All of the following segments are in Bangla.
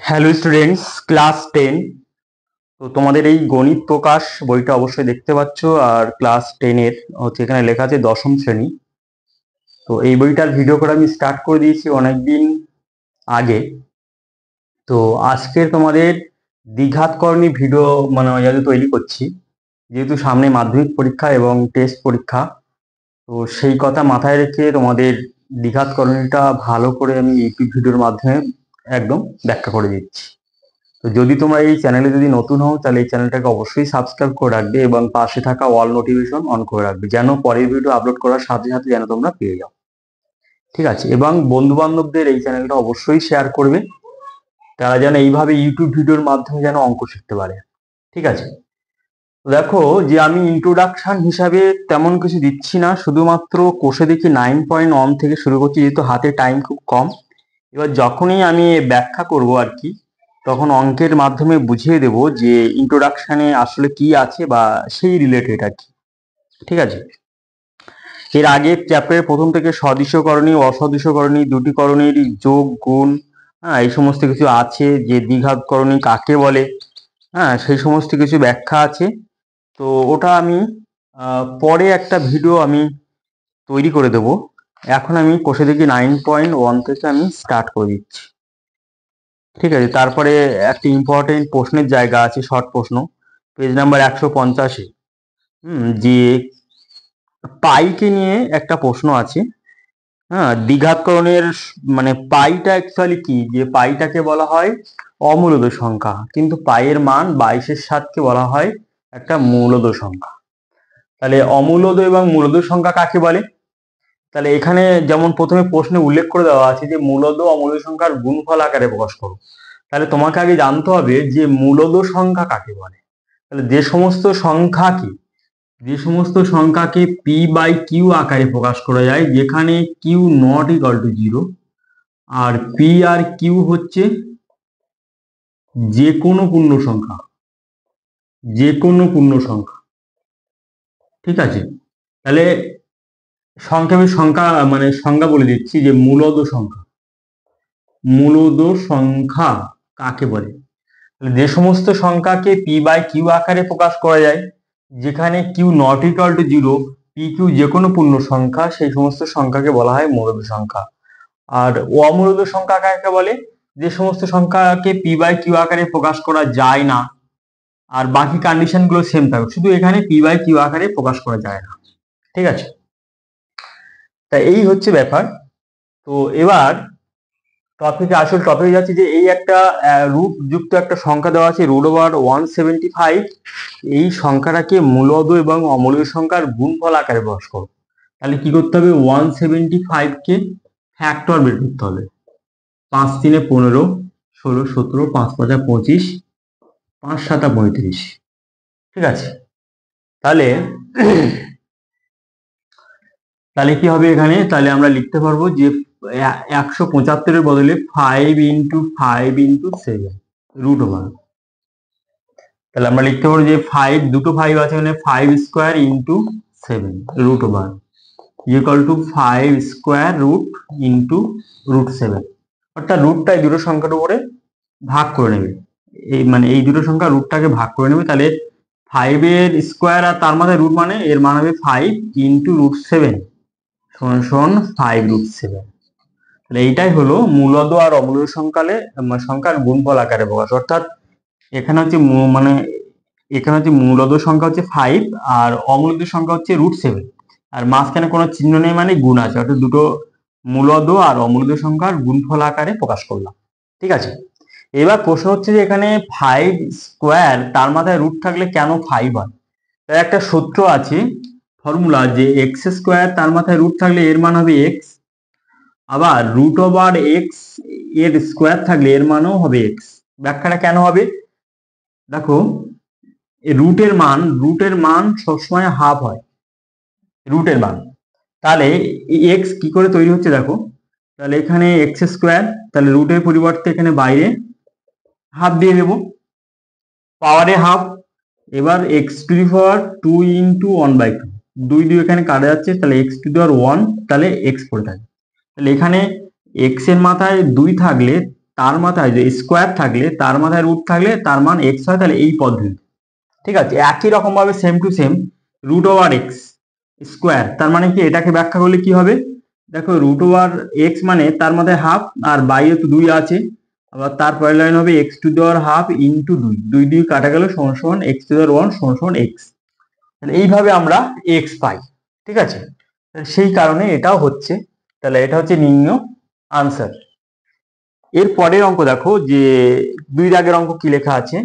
Hello students, class 10। তো তোমাদের এই গণিত প্রকাশ বইটা অবশ্যই দেখতে পাচ্ছ। আর ক্লাস 10 এর হচ্ছে এখানে লেখা আছে দশম শ্রেণী। তো এই বইটার ভিডিও করে আমি স্টার্ট করে দিয়েছি অনেকদিন আগে। তো আজকের তোমাদের দ্বিঘাতকরণী ভিডিও যেহেতু তৈরি করছি, যেহেতু সামনে মাধ্যমিক পরীক্ষা এবং টেস্ট পরীক্ষা, তো সেই কথা মাথায় রেখে তোমাদের দ্বিঘাতকরণীটা ভালো করে আমি ইউটিউব ভিডিওর মাধ্যমে একদম ব্যাখ্যা করে দিচ্ছি। তো যদি তোমরা এই চ্যানেলে যদি নতুন হও তাহলে এই চ্যানেলটাকে অবশ্যই সাবস্ক্রাইব করে রাখবে এবং পাশে থাকা অল নোটিফিকেশন অন করে রাখবে, যেন পরের ভিডিও আপলোড করার সাথে সাথে যেন তোমরা পেয়ে যাও। ঠিক আছে? এবং বন্ধু বান্ধবদের এই চ্যানেলটা অবশ্যই শেয়ার করবে, তারা যেন এইভাবে ইউটিউব ভিডিওর মাধ্যমে যেন অঙ্ক শিখতে পারে। ঠিক আছে? তো দেখো যে আমি ইন্ট্রোডাকশন হিসাবে তেমন কিছু দিচ্ছি না, শুধুমাত্র কোষে দেখি 9.1 থেকে শুরু করছি, যেহেতু হাতে টাইম খুব কম। এবার যখনই আমি ব্যাখ্যা করব আর কি, তখন অঙ্কের মাধ্যমে বুঝিয়ে দেব যে ইন্ট্রোডাকশনে আসলে কি আছে বা সেই রিলেটেড আর কি। ঠিক আছে? এর আগে চ্যাপ্টারের প্রথম থেকে সদৃশকরণী, অসদৃশকরণী, দুটি করণীর যোগ গুণ, হ্যাঁ, এই সমস্ত কিছু আছে। যে দ্বিঘাতকরণী কাকে বলে, হ্যাঁ, সেই সমস্ত কিছু ব্যাখ্যা আছে। তো ওটা আমি পরে একটা ভিডিও আমি তৈরি করে দেব। এখন আমি কোষে দেখি 9.1 থেকে আমি স্টার্ট করে দিচ্ছি। ঠিক আছে? তারপরে একটা ইম্পর্টেন্ট প্রশ্নের জায়গা আছে, শর্ট প্রশ্ন, পেজ নাম্বার 150-এ। যে পাইকে নিয়ে একটা প্রশ্ন আছে। হ্যাঁ, দ্বিঘাতকরণের পাইটা অ্যাকচুয়ালি কি, যে পাইটাকে বলা হয় অমূলদ সংখ্যা, কিন্তু পাইয়ের মান 22/7কে বলা হয় একটা মূলদ সংখ্যা। তাহলে অমূলদ এবং মূলদ সংখ্যা কাকে বলে? তাহলে এখানে যেমন প্রথমে প্রশ্নে উল্লেখ করে দেওয়া আছে যে মূলদ অমূলদ সংখ্যার গুণফল আকারে প্রকাশ করো। তাহলে তোমাকে আগে জানতে হবে যে মূলদ সংখ্যা কাকে বলে। তাহলে যে সমস্ত সংখ্যাকে পি বাই কিউ আকারে প্রকাশ করা যায়, যেখানে কিউ নট ইকাল টু 0, আর পি আর কিউ হচ্ছে যে কোনো পূর্ণ সংখ্যা, যে কোনো পূর্ণ সংখ্যা। ঠিক আছে? তাহলে সংক্ষেপে সংজ্ঞা বলে দিচ্ছি যে মূলদ সংখ্যা কাকে বলে। যে সমস্ত সংখ্যাকে পি বাই কিউ আকারে প্রকাশ করা যায়, যেখানে Q not equal to 0, P Q যে কোনো পূর্ণ সংখ্যা, সেই সমস্ত সংখ্যাকে বলা হয় মূলদ সংখ্যা। আর অমূলদ সংখ্যা কাকে বলে? যে সমস্ত সংখ্যাকে পি বাই কিউ আকারে প্রকাশ করা যায় না, আর বাকি কন্ডিশন গুলো সেম থাকে, শুধু এখানে পি বাই কিউ আকারে প্রকাশ করা যায় না। ঠিক আছে? তাই এই হচ্ছে ব্যাপার। তো এবার আসল টপিকে যাচ্ছে যে এই একটা রুট যুক্ত একটা সংখ্যা দেওয়া আছে, √175। এই সংখ্যাটাকে মূলদ এবং অমূলদ সংখ্যার গুণফল আকারে প্রকাশ করো। তাহলে কি করতে হবে? 175 কে ফ্যাক্টর বের করতে হবে। 5 3 15, 16 17, 5 5 25, 5 7 35। ঠিক আছে? তাহলে তাহলে কি হবে এখানে? তাহলে আমরা লিখতে পারবো যে 175-এর বদলে 5 × 5 × 7 √1। তাহলে আমরা লিখতে পারবো যে 5, দুটো 5 আছে, মানে 5 square into 7 √1 equal to 5 square root into √7। অর্থাৎ রুটটা এই দুটো সংখ্যার উপরে ভাগ করে নেবে। এই দুটো সংখ্যা রুটটাকে ভাগ করে নেবে। তাহলে 5 এর স্কোয়ার আর তার মাথায় রুট, মানে এর মান হবে 5 ইন্টু √7 সমান 5√7। তাহলে এইটাই হলো মূলদ আর অমূলদ সংখ্যার গুণফল আকারে প্রকাশ। অর্থাৎ এখানে হচ্ছে মূলদ সংখ্যা হচ্ছে 5 আর অমূলদ সংখ্যা হচ্ছে √7, আর মাঝখানে কোনো চিহ্ন নেই, মানে গুণ আছে, অর্থাৎ দুটো মূলদ আর অমূলদ সংখ্যার গুণফল আকারে প্রকাশ করলাম। ঠিক আছে? এবার প্রশ্ন হচ্ছে যে এখানে 5 স্কোয়ার তার মাথায় রুট থাকলে কেন 5 হয়? তার একটা সূত্র আছে, ফর্মুলা, যে এক্স স্কোয়ার তার মাথায় রুট থাকলে এর মান হবে এক্স, আবার √x এর স্কোয়ার থাকলে এর মানও হবে এক্স। ব্যাখ্যাটা কেন হবে? দেখো, রুটের মান সবসময় হাফ হয়, রুটের মান। তাহলে এক্স কি করে তৈরি হচ্ছে দেখো। তাহলে এখানে এক্স স্কোয়ার, তাহলে রুটের পরিবর্তে এখানে বাইরে হাফ দিয়ে দেবো, পাওয়ারে হাফ। এবার এক্স টু দি পাওয়ার 2 × 1/2, 2 এখানে কাটা যাচ্ছে, তাহলে এক্স টু দি পাওয়ার 1, তাহলে এক্স পড়ে থাকে। তাহলে এখানে এক্স এর মাথায় 2 থাকলে তার মাথায় যে স্কোয়ার থাকলে তার মাথায় রুট থাকলে তার মান এক্স হয়, তাহলে এই পদ্ধতি। ঠিক আছে, একই রকম ভাবে same to same root over X square, তার মানে কি এটাকে ব্যাখ্যা করলে কি হবে, দেখো রুট ওভার এক্স মানে তার মাথায় হাফ আর বাইরে তো 2 আছে, আবার তার পরের লাইন হবে x to the power half into 2, 2 2 কাটা গেল সমান সমান এক্স টু দি পাওয়ার 1 সমান সমান এক্স। তাহলে এইভাবে আমরা এক্স পাই। ঠিক আছে, সেই কারণে এটাও হচ্ছে, তাহলে এটা হচ্ছে নির্ণয় আনসার। এর পরের অঙ্ক দেখো যে 2 দাগের অঙ্ক কি লেখা আছে,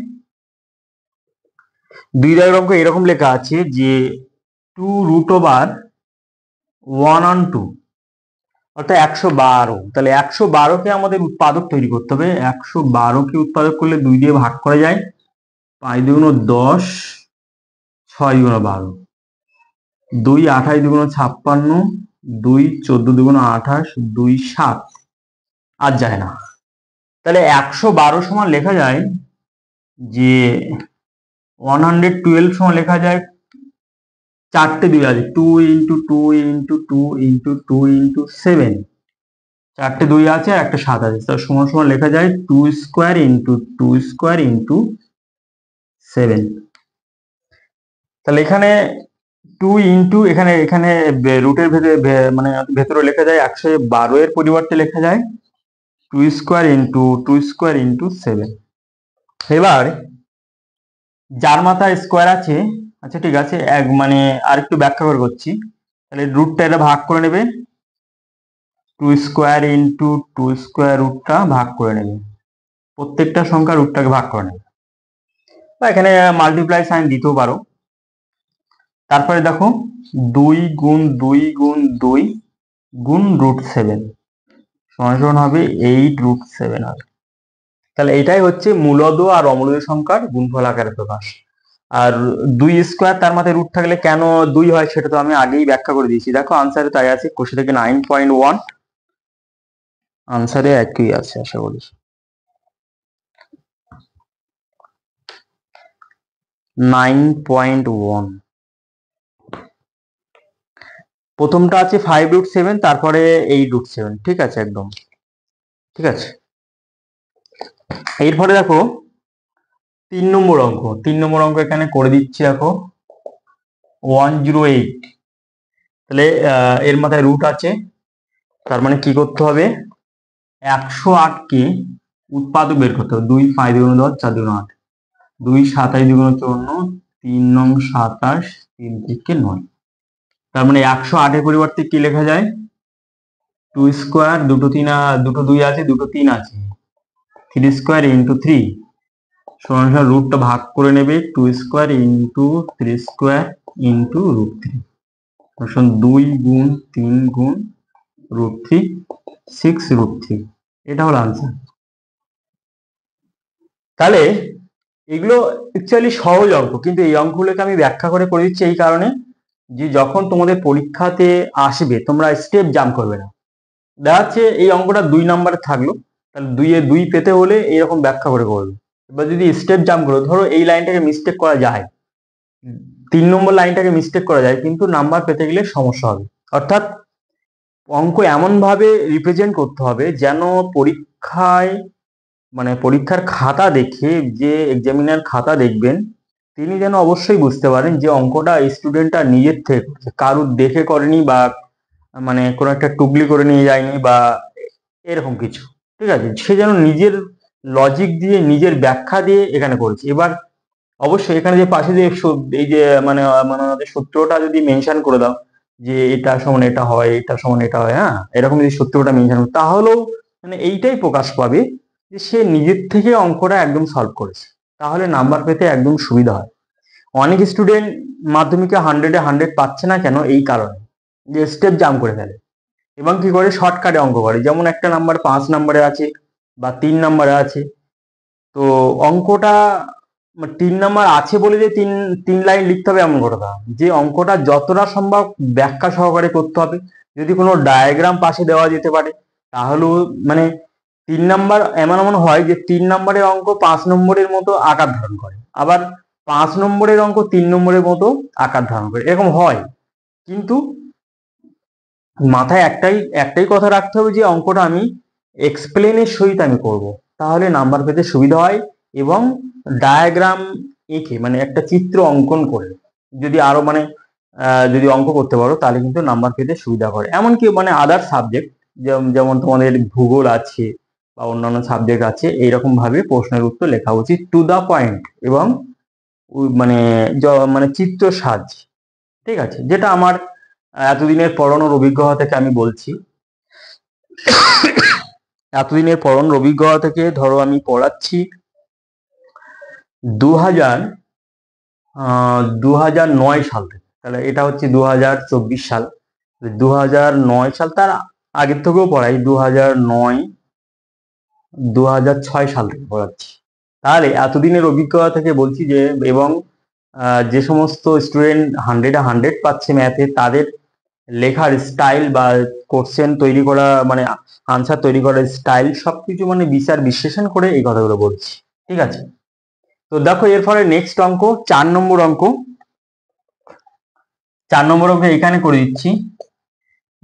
2 দাগের অঙ্ক এরকম লেখা আছে যে 2 রুট ওভার 1 অন 2 অর্থাৎ 112। তাহলে 112কে আমাদের উৎপাদক তৈরি করতে হবে। 112কে উৎপাদক করলে 2 দিয়ে ভাগ করা যায়, 5 দুগুণ 10, 6 দুগুণ 12, 2 28 দুগুণ 56, 2 14 দুগুণ 28, 2 7, আর যায় না। তাহলে 112 সমান লেখা যায় যে 112 সমান লেখা যায়, চারটে 2 আছে, 2 ইন্টু 2 ইন্টু 2 ইন্টু 2 ইন্টু 7, চারটে 2 আছে আর একটা 7 আছে, তার সমান সমান লেখা যায় 2 স্কোয়ার ইন্টু 2 স্কোয়ার ইন্টু 7। তাহলে এখানে 2 ইন্টু এখানে এখানে রুটের ভেতরে মানে ভেতরে লেখা যায় 112 এর পরিবর্তে লেখা যায় 2 স্কোয়ার ইন্টু 2 স্কোয়ার ইন্টু 7। এবার যার মাথায় স্কোয়ার আছে, আচ্ছা ঠিক আছে, এক মানে আর একটু ব্যাখ্যা করে করছি, তাহলে রুটটা এটা ভাগ করে নেবে, 2 স্কোয়ার ইন্টু 2 স্কোয়ার রুটটা ভাগ করে নেবে, প্রত্যেকটা সংখ্যা রুটটাকে ভাগ করে নেবে, বা এখানে মাল্টিপ্লাই সাইন দিতেও পারো। তারপরে দেখো 2 গুণ 2 গুণ 2 গুণ রুট 7 সমান সমান হবে 8 রুট 7 হবে। তাহলে এটাই হচ্ছে মূলদ আর অমূলদ সংখ্যার গুণফল আকারে প্রকাশ। আর 2 স্কোয়ার তার মাথায় রুট থাকলে কেন 2 হয় সেটা তো আমি আগেই ব্যাখ্যা করে দিয়েছি। দেখো আনসারে তাই আছে, কোষে থেকে 9.1, আনসারে একই আছে আশা করি। 9.1 প্রথমটা আছে 5 রুট 7, তারপরে 8 রুট 7। ঠিক আছে, একদম ঠিক আছে। এরপরে দেখো 3 নম্বর অঙ্ক, 3 নম্বর অঙ্ক এখানে করে দিচ্ছি। দেখো 108, তাহলে এর মাথায় রুট আছে, তার মানে কি করতে হবে, 108কে উৎপাদক বের করতে হবে। 2 5 দুগুণ 10, 4 দুগুণ 8, 2 27 দুগুণ 54, 3 নং 27, 3 থেকে 9। তার মানে 108 এর পরিবর্তে কি লেখা যায়, 2 স্কোয়ার, দুটো 2 আছে, দুটো 3 আছে, 3 স্কোয়ার ইন্টু 3 সমান সমান রুটটা ভাগ করে নেবে, 2 square into 3 square into root 3 সমান 2 গুণ 3 গুণ রুট 3, 6 রুট 3। এটা হলো আনসার। তাহলে এগুলো অ্যাকচুয়ালি সহজ অঙ্ক, কিন্তু এই অঙ্কগুলোকে আমি ব্যাখ্যা করে করে দিচ্ছি এই কারণে যে যখন তোমাদের পরীক্ষাতে আসবে তোমরা স্টেপ জাম্প করবে না। দেখা যাচ্ছে এই অঙ্কটা 2 নাম্বারে থাকলো, তাহলে 2 এ 2 পেতে হলে এরকম ব্যাখ্যা করে করবে। এবার যদি স্টেপ জাম্প করো, ধরো এই লাইনটাকে মিস্টেক করা যায়, 3 নম্বর লাইনটাকে মিস্টেক করা যায়, কিন্তু নাম্বার পেতে গেলে সমস্যা হবে। অর্থাৎ অঙ্ক এমন ভাবে রিপ্রেজেন্ট করতে হবে যেন পরীক্ষায় মানে পরীক্ষার খাতা দেখে যে এক্সামিনার খাতা দেখবেন তিনি যেন অবশ্যই বুঝতে পারেন যে অঙ্কটা স্টুডেন্টটা নিজের থেকে করছে, কারুর দেখে করেনি বা মানে কোনো একটা টুকলি করে নিয়ে যায়নি বা এরকম কিছু। ঠিক আছে, সে যেন নিজের লজিক দিয়ে নিজের ব্যাখ্যা দিয়ে এখানে করেছে। এবার অবশ্যই এখানে যে পাশে যে এই যে মানে মানে আমাদের সূত্রটা যদি মেনশন করে দাও যে এটা সমান এটা হয়, এটা সমান এটা হয়, হ্যাঁ, এরকম যদি সূত্রটা মেনশন করো তাহলেও মানে এইটাই প্রকাশ পাবে যে সে নিজের থেকে অঙ্কটা একদম সলভ করেছে, তাহলে নাম্বার পেতে একদম সুবিধা হয়। অনেক স্টুডেন্ট মাধ্যমিকে 100-এ 100 পাচ্ছে না কেন, এই কারণে যে স্টেপ জাম্প করে ফেলে এবং কি করে শর্টকাটে অঙ্ক করে, যেমন একটা নাম্বার 5 নাম্বারে আছে বা 3 নাম্বারে আছে, তো অঙ্কটা 3 নাম্বার আছে বলে যে 3 লাইন লিখতে হবে এমন কথা না। যে অঙ্কটা যতটা সম্ভব ব্যাখ্যা সহকারে করতে হবে, যদি কোনো ডায়াগ্রাম পাশে দেওয়া যেতে পারে তাহলেও মানে 3 নাম্বার এমন এমন হয় যে 3 নম্বরের অঙ্ক 5 নম্বরের মতো আকার ধারণ করে, আবার 5 নম্বরের অঙ্ক 3 নম্বরের মতো আকার ধারণ করে, এরকম হয়। কিন্তু মাথায় একটাই একটাই কথা রাখতে হবে যে অঙ্কটা আমি এক্সপ্লেনের সহিত আমি করব, তাহলে নাম্বার পেতে সুবিধা হয়। এবং ডায়াগ্রাম এঁকে মানে একটা চিত্র অঙ্কন করে যদি আরো মানে যদি অঙ্ক করতে পারো তাহলে কিন্তু নাম্বার পেতে সুবিধা করে। এমনকি মানে আদার সাবজেক্ট যেমন তোমাদের ভূগোল আছে বা অন্যান্য সাবজেক্ট আছে, এইরকম ভাবে প্রশ্নের উত্তর লেখা উচিত টু দা পয়েন্ট এবং মানে মানে চিত্র সাজ। ঠিক আছে, যেটা আমার এতদিনের পড়ানোর অভিজ্ঞতা থেকে আমি বলছি। এতদিনের পড়ানোর অভিজ্ঞতা থেকে ধরো আমি পড়াচ্ছি 2009 সাল থেকে, তাহলে এটা হচ্ছে 2024 সাল। 2009 সাল, তার আগের থেকেও পড়াই 2009 2006 সাল থেকে পড়াচ্ছি। তাহলে এতদিনের অভিজ্ঞতা থেকে বলছি যে, এবং যে সমস্ত স্টুডেন্ট 100 পাচ্ছে ম্যাথে, তাদের লেখার স্টাইল বা কোশ্চেন তৈরি করা মানে আনসার তৈরি করার স্টাইল সবকিছু মানে বিচার বিশ্লেষণ করে এই কথাগুলো বলছি। ঠিক আছে, তো দেখো এরপরে নেক্সট অঙ্ক 4 নম্বর অঙ্ক। 4 নম্বর অঙ্ক এখানে করে দিচ্ছি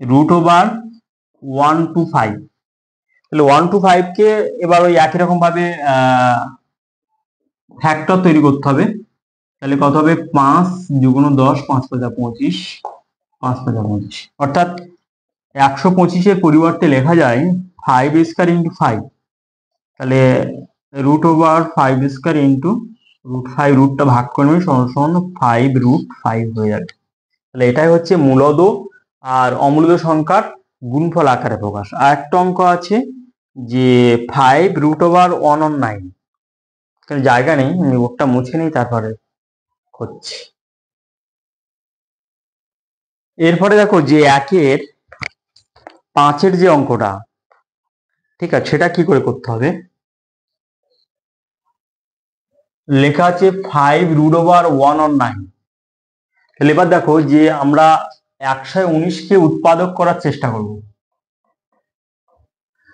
√1 to 5। তাহলে 1 to 5 কে এবার ওই একই রকম ভাবে ফ্যাক্টর তৈরি করতে হবে। তাহলে কত হবে 5 × 10 5 × 25 5 × 25, অর্থাৎ 125-এর পরিবর্তে লেখা যায় 5² × 5। তাহলে √5² × √5, রুটটা ভাগ করে নেবে সমান 5√5 হয়ে যাবে। তাহলে এটাই হচ্ছে মূলদ আর অমূলদ সংখ্যার গুণফল আকারে প্রকাশ। আর একটা অঙ্ক আছে যে 5√1 on 9। এখানে জায়গা নেই, আমি বোর্ডটা মুছে নিই তারপরে করছি। এরপরে দেখো যে 1/5 যে অঙ্কটা, ঠিক আছে, সেটা কি করে করতে হবে। লেখা আছে 5√1 on 9। তাহলে এবার দেখো যে আমরা 119-কে উৎপাদক করার চেষ্টা করব।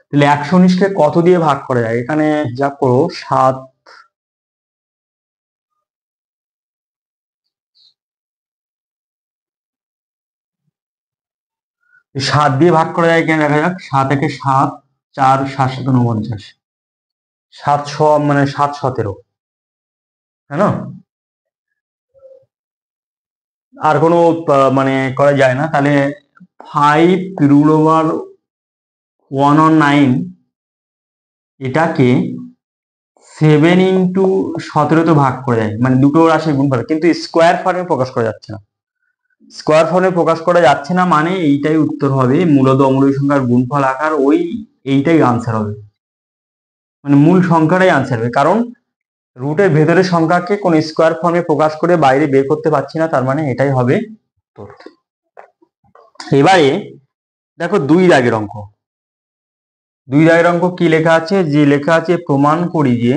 তাহলে 119-কে কত দিয়ে ভাগ করা যায়, এখানে যা করো 7 দিয়ে ভাগ করা যায় কিনা দেখা যাক। 7 একে 7, 4 7 7 49, 7 মানে 7 17, তাই না? আর কোনো মানে করা যায় না। তাহলে 5√1 on 9 এটাকে 7 × 17 ভাগ করে যায়, মানে দুটো রাশির গুণফল, কিন্তু স্কোয়ার ফর্মে প্রকাশ করা যাচ্ছে না। স্কোয়ার ফর্মে প্রকাশ করা যাচ্ছে না মানে এইটাই উত্তর হবে, মূলদ অমূলদ সংখ্যার গুণফল আকার এইটাই আনসার হবে, মানে মূল সংখ্যাটাই আনসার হবে। কারণ রুটের ভেতরের সংখ্যাকে কোন স্কোয়ার ফর্মে প্রকাশ করে বাইরে বের করতে পারছি না, তার মানে এটাই হবে উত্তর। এবারে দেখো 2 দাগের অঙ্ক। 2 দাগের অঙ্ক কি লেখা আছে, যে লেখা আছে প্রমাণ করি যে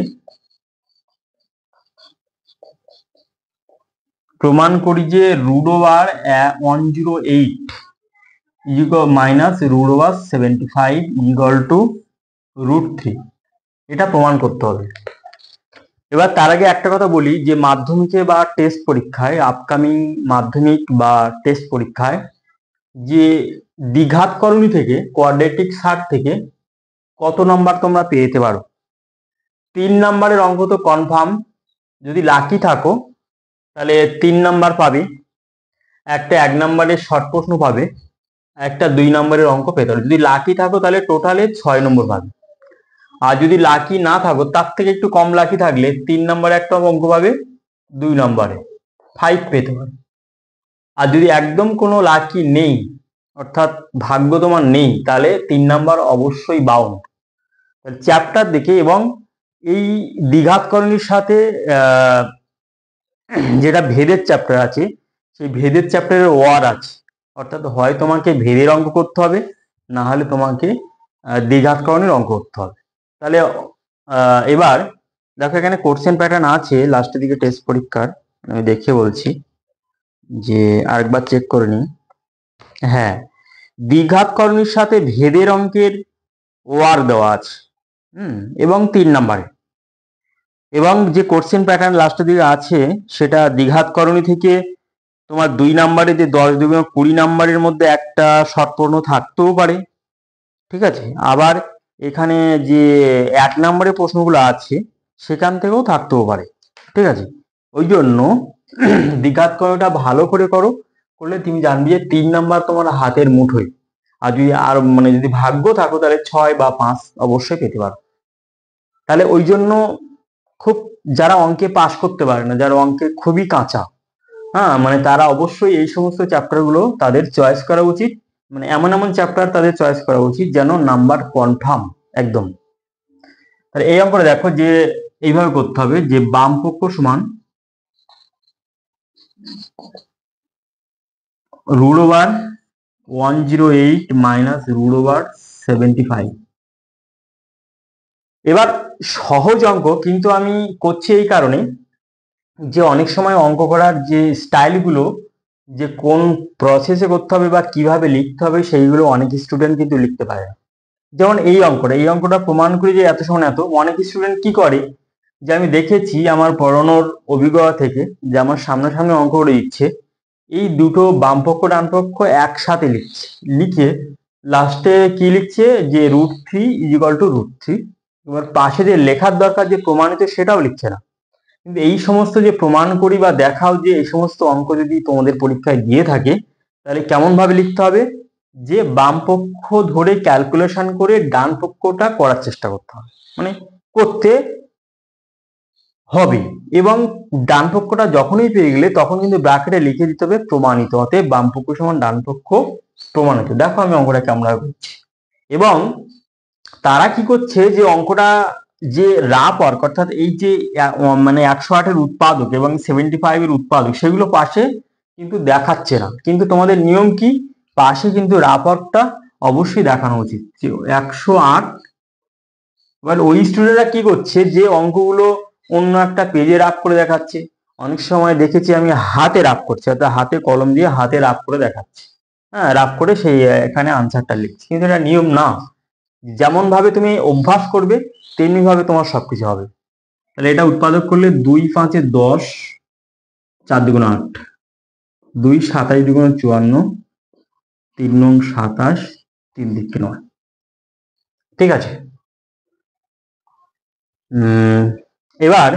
108 -√75 √3, এটা প্রমাণ করতে হবে। এবার তার আগে একটা কথা বলি যে মাধ্যমিকে বা টেস্ট পরীক্ষায়, আপকামিং মাধ্যমিক বা টেস্ট পরীক্ষায় যে দ্বিঘাতকরণী থেকে কোয়াড্রেটিক সার্ট থেকে কত নাম্বার তোমরা পেতে পারো। 3 নাম্বারের অঙ্ক তো কনফার্ম, যদি লাকি থাকো তাহলে 3 নাম্বার পাবে, একটা 1 নাম্বারের শর্ট প্রশ্ন পাবে, একটা 2 নাম্বারের অঙ্ক পেতে পারো। যদি লাকি থাকো তাহলে টোটালে 6 নম্বর পাবে। আর যদি লাকি না থাকো, তার থেকে একটু কম লাকি থাকলে 3 নাম্বারে একটা অঙ্ক পাবে, 2 নাম্বারে 5 পেতে পারো। আর যদি একদম কোনো লাকি নেই, অর্থাৎ ভাগ্য তোমার নেই, তাহলে 3 নাম্বার অবশ্যই বাউন্ড। চ্যাপ্টার দেখে এবং এই দ্বিঘাতকরণীর সাথে যেটা ভেদের চ্যাপ্টার আছে, সেই ভেদের চ্যাপ্টারের ওয়ার আছে, অর্থাৎ হয় তোমাকে ভেদের অঙ্ক করতে হবে, না হলে তোমাকে দ্বিঘাতকরণের অঙ্ক করতে হবে। তাহলে এবার দেখো এখানে কোশ্চেন প্যাটার্ন আছে লাস্টের দিকে টেস্ট পরীক্ষার, আমি দেখে বলছি যে আরেকবার চেক করে নিই। হ্যাঁ, দ্বিঘাতকরণীর সাথে ভেদের অঙ্কের ওয়ার দেওয়া আছে এবং 3 নাম্বারে, এবং যে কোশ্চেন প্যাটার্ন লাস্টের দিকে আছে সেটা দ্বিঘাতকরণী থেকে তোমার 2 নাম্বারে যে 10 2 20 নাম্বারের মধ্যে একটা শর্ট প্রশ্ন থাকতেও পারে। ঠিক আছে, আবার এখানে যে 1 নম্বরের প্রশ্নগুলো আছে সেখান থেকেও থাকতেও পারে, ঠিক আছে। ওই জন্য দ্বিঘাত করোটা ভালো করে করো, করলে তুমি জানবি যে 3 নাম্বার তোমার হাতের মুঠোয়। আর যদি আর মানে যদি ভাগ্য থাকো তাহলে 6 বা 5 অবশ্যই পেতে পারো। তাহলে ওই জন্য খুব যারা অঙ্কে পাশ করতে পারে না, যারা অঙ্কে খুবই কাঁচা, হ্যাঁ, মানে তারা অবশ্যই এই সমস্ত চ্যাপ্টার গুলো তাদের চয়েস করা উচিত। মানে এমন এমন চ্যাপ্টার তাদের চয়েস করা উচিত যেন নাম্বার কনফার্ম একদম। তাহলে এই অঙ্কটা দেখো যে এইভাবে করতে হবে যে বাম পক্ষ সমান root over 108 minus root over 75। এবার সহজ অঙ্ক, কিন্তু আমি করছি এই কারণে যে অনেক সময় অঙ্ক করার যে স্টাইলগুলো, যে কোন প্রসেসে করতে হবে বা কিভাবে লিখতে হবে, সেইগুলো অনেক স্টুডেন্ট কিন্তু লিখতে পারে না। যেমন এই অঙ্কটা প্রমাণ করি যে এত সমান এত, অনেক স্টুডেন্ট কি করে যে আমি দেখেছি আমার পড়ানোর অভিজ্ঞতা থেকে যে আমার সামনাসামনি অঙ্ক করে দিচ্ছে, এই দুটো বামপক্ষ ডানপক্ষ একসাথে লিখছে, লিখে লাস্টে কি লিখছে যে √3 = √3। এবার পাশে যে লেখার দরকার যে প্রমাণিত সেটাও লিখছে না। কিন্তু এই সমস্ত যে প্রমাণ করি বা দেখাও, যে এই সমস্ত অঙ্ক যদি তোমাদের পরীক্ষায় দিয়ে থাকে তাহলে কেমন ভাবে লিখতে হবে, যে বাম পক্ষ ধরে ক্যালকুলেশন করে ডান পক্ষটা করার চেষ্টা করতে হবে, মানে করতে হবে। এবং ডান পক্ষটা যখনই পেয়ে গেলে তখন কিন্তু ব্র্যাকেটে লিখে দিতে হবে প্রমাণিত, অতএব বাম পক্ষ সমান ডান পক্ষ প্রমাণিত। দেখো আমি অঙ্কটা কেমন করছি। এবং তারা কি করছে যে অঙ্কটা যে রাফ ওয়ার্ক, অর্থাৎ এই যে মানে 108-এর উৎপাদক এবং 75-এর উৎপাদক সেগুলো পাশে কিন্তু দেখাচ্ছে না। কিন্তু তোমাদের নিয়ম কি, পাশে কিন্তু রাফ ওয়ার্কটা অবশ্যই দেখানো উচিত যে 108। এবার ওই স্টুডেন্টরা কি করছে যে অঙ্কগুলো অন্য একটা পেজে রাফ করে দেখাচ্ছে, অনেক সময় দেখেছি আমি হাতে রাফ করছে, অর্থাৎ হাতে কলম দিয়ে হাতে রাফ করে দেখাচ্ছে, হ্যাঁ, রাফ করে সেই এখানে আনসারটা লিখছে। কিন্তু এটা নিয়ম না। যেমন ভাবে তুমি অভ্যাস করবে তেমনি ভাবে তোমার সবকিছু হবে। তাহলে এটা উৎপাদক করলে 2 × 5 = 10, 4 × 2 = 8, 2 × 7 = 54, 3 × 27, 3 × 9। ঠিক আছে। এবার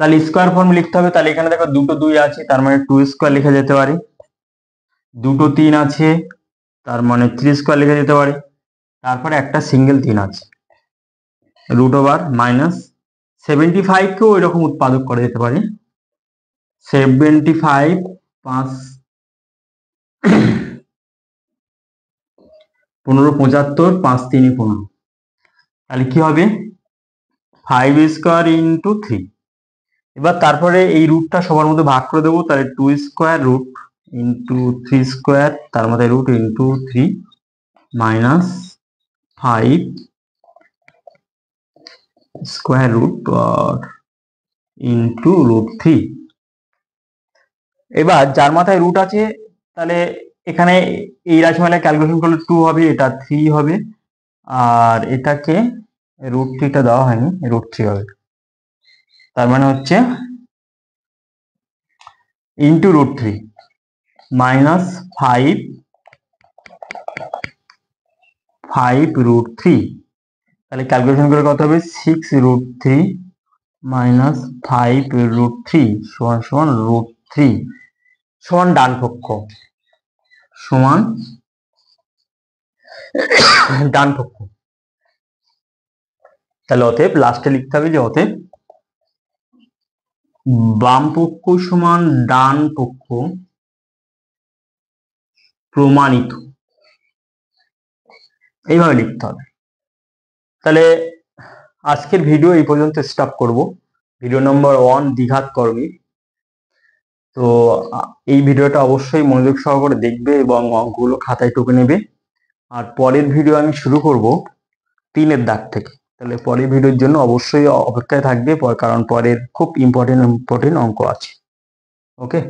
তাহলে স্কোয়ার ফর্ম লিখতে হবে। তাহলে এখানে দেখো দুটো 2 আছে, তার মানে 2 স্কোয়ার লেখা যেতে পারে। দুটো 3 আছে, তার মানে 3 স্কোয়ার লেখা যেতে পারে। তারপরে একটা সিঙ্গেল 3 আছে, √/-75 কেও এরকম উৎপাদক করা যেতে পারে। 75 5 15 75, 5 3 15। তাহলে কি হবে 5 স্কোয়ার × 3। এবার তারপরে এই রুটটা সবার মধ্যে ভাগ করে দেবো, তাহলে 2 স্কোয়ার রুট ইন্টু 3 স্কোয়ার, তার মধ্যে root into 3 minus 5 square root into √3। এবার যার মাথায় রুট আছে তাহলে এখানে এই রাশিমালা ক্যালকুলেশন করলে 2 হবে, এটা 3 হবে, আর এটাকে √3টা দেওয়া হয়নি, √3 হবে। তার মানে হচ্ছে ইন্টু √3 মাইনাস 5 √3। তাহলে ক্যালকুলেশন করে কত হবে 6 √3 মাইনাস 5 √3 সমান সমান √3 সমান ডান পক্ষ সমান ডান পক্ষ। তাহলে অতএব লাস্টে লিখতে হবে যে অতএব বাম পক্ষ সমান ডান পক্ষ প্রমাণিত, এইভাবে লিখতে হবে। তাহলে আজকের ভিডিও এই পর্যন্ত স্টপ করব, ভিডিও নম্বর 1 দ্বিঘাত করবি। তো এই ভিডিওটা অবশ্যই মনোযোগ সহকারে দেখবে এবং অঙ্কগুলো খাতায় টুকে নেবে। আর পরের ভিডিও আমি শুরু করব 3-এর দাগ থেকে। তাহলে পরের ভিডিওর জন্য অবশ্যই অপেক্ষায় থাকবে, কারণ পরের খুব ইম্পর্টেন্ট অঙ্ক আছে। ওকে।